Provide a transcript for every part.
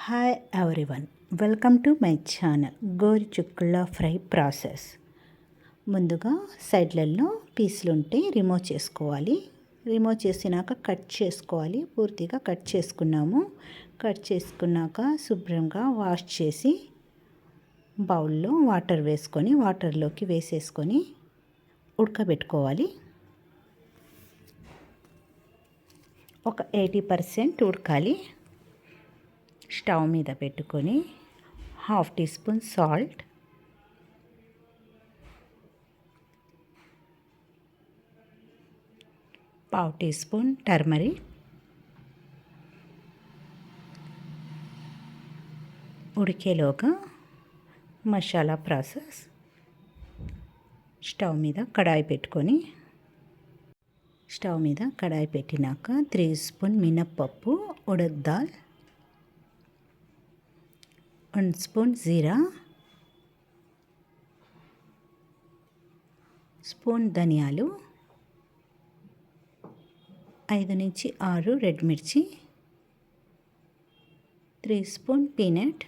Hi everyone, welcome to my channel గోరి చుక్కుళ్ళ fry process. ముందుగా సైడ్లలో పీసులు ఉంటే రిమూవ్ చేసుకోవాలి. రిమూవ్ చేసినాక కట్ చేసుకోవాలి. పూర్తిగా కట్ చేసుకున్నాము. కట్ చేసుకున్నాక శుభ్రంగా వాష్ చేసి బౌల్లో వాటర్ వేసుకొని వాటర్లోకి వేసేసుకొని ఉడకబెట్టుకోవాలి. ఒక 80% ఉడకాలి. స్టవ్ మీద పెట్టుకొని 1/2 టీ స్పూన్ సాల్ట్, పావు టీ స్పూన్ టర్మరిక్, ఉడికేలోగా మసాలా ప్రాసెస్. స్టవ్ మీద కడాయి పెట్టినాక 3 స్పూన్ మినప్పప్పు, ఉడద్ దాల్, 1 స్పూన్ జీరా, స్పూన్ ధనియాలు, 5 నుంచి 6 రెడ్ మిర్చి, 3 స్పూన్ పీనట్,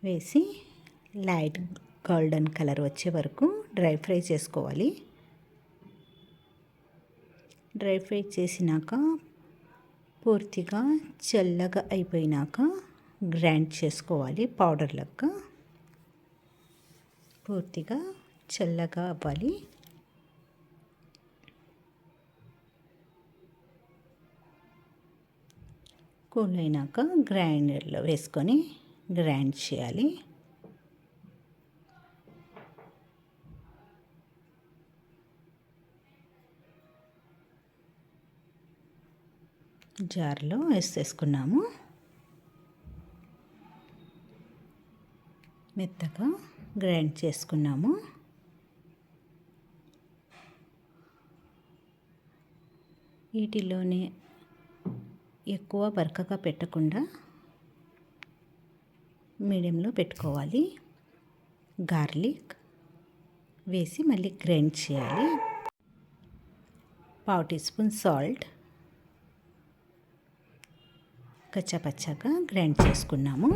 వేసి లైట్ గోల్డెన్ కలర్ వచ్చే వరకు డ్రై ఫ్రై చేసుకోవాలి. డ్రై ఫ్రై చేసినాక పూర్తిగా చల్లగా అయిపోయినాక గ్రైండ్ చేసుకోవాలి. పౌడర్ లెక్క పూర్తిగా చల్లగా అవ్వాలి. కూల్ అయినాక గ్రైండర్లో వేసుకొని గ్రైండ్ చేయాలి. జార్లో వేసేసుకున్నాము. మెత్తగా గ్రైండ్ చేసుకున్నాము. వీటిలోనే ఎక్కువ బరకగా పెట్టకుండా మీడియంలో పెట్టుకోవాలి. గార్లిక్ వేసి మళ్ళీ గ్రైండ్ చేయాలి. పావు టీ స్పూన్ సాల్ట్, కచ్చాపచ్చాగా గ్రైండ్ చేసుకున్నాము.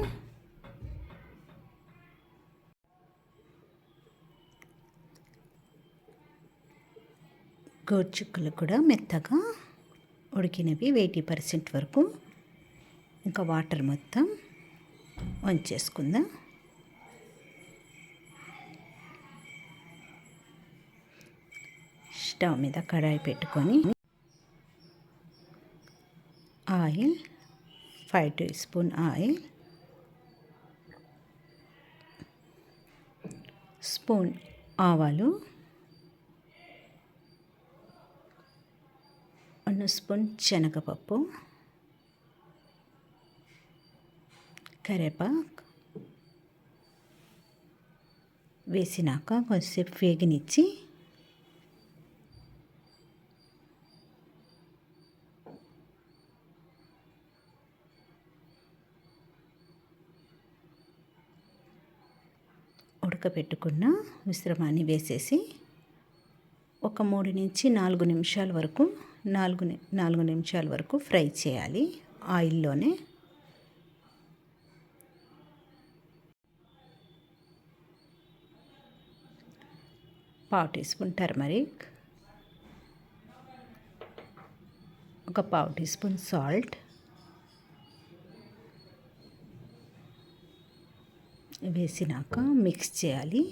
గోరుచిక్కులు కూడా మెత్తగా ఉడికినవి 80% వరకు. ఇంకా వాటర్ మొత్తం వంచేసుకుందాం. స్టవ్ మీద కడాయి పెట్టుకొని oil, 5 teaspoon oil, spoon ఆవాలు, 1 స్పూన్ శనగపప్పు, కరివేపాకు వేసినాక కొంచెంసేపు వేగనిచ్చి ఉడకబెట్టుకున్న మిశ్రమాన్ని వేసేసి ఒక 3 నుంచి 4 నిమిషాల వరకు 4 నిమిషాల వరకు ఫ్రై చేయాలి ఆయిల్లోనే. పావు టీ స్పూన్ టర్మరిక్, ఒక పావు టీ స్పూన్ సాల్ట్ వేసినాక మిక్స్ చేయాలి.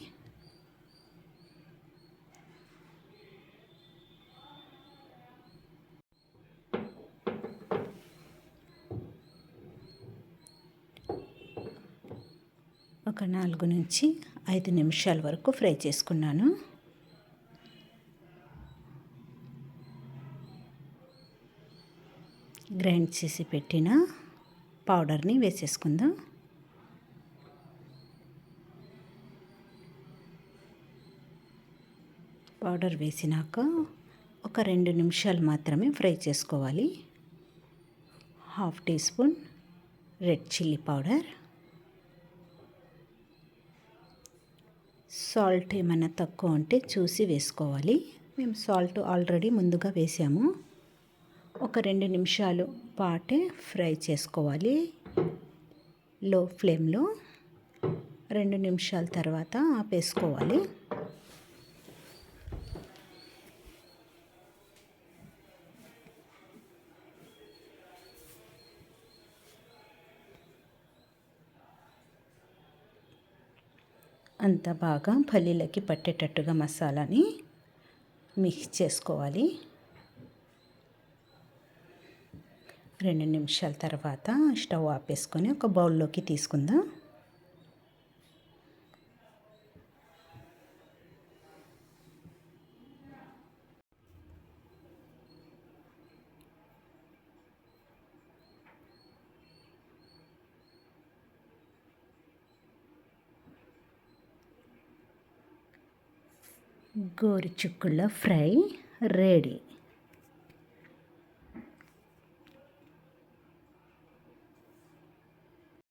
ఒక 4 నుంచి 5 నిమిషాల వరకు ఫ్రై చేసుకున్నాను. గ్రైండ్ చేసి పెట్టిన పౌడర్ని వేసేసుకుందాం. పౌడర్ వేసినాక ఒక 2 నిమిషాలు మాత్రమే ఫ్రై చేసుకోవాలి. 1/2 teaspoon red chilli powder, salt ఏమైనా తక్కువ ఉంటే చూసి వేసుకోవాలి. మేము సాల్ట్ ఆల్రెడీ ముందుగా వేసాము. ఒక 2 నిమిషాలు పాటే ఫ్రై చేసుకోవాలి. లో ఫ్లేమ్లో 2 నిమిషాల తర్వాత ఆపేసుకోవాలి. అంత బాగా పల్లీలకి పట్టేటట్టుగా మసాలాని మిక్స్ చేసుకోవాలి. 2 నిమిషాల తర్వాత స్టవ్ ఆపేసుకొని ఒక బౌల్లోకి తీసుకుందాం. గోరుచిక్కుళ్ళ ఫ్రై రెడీ.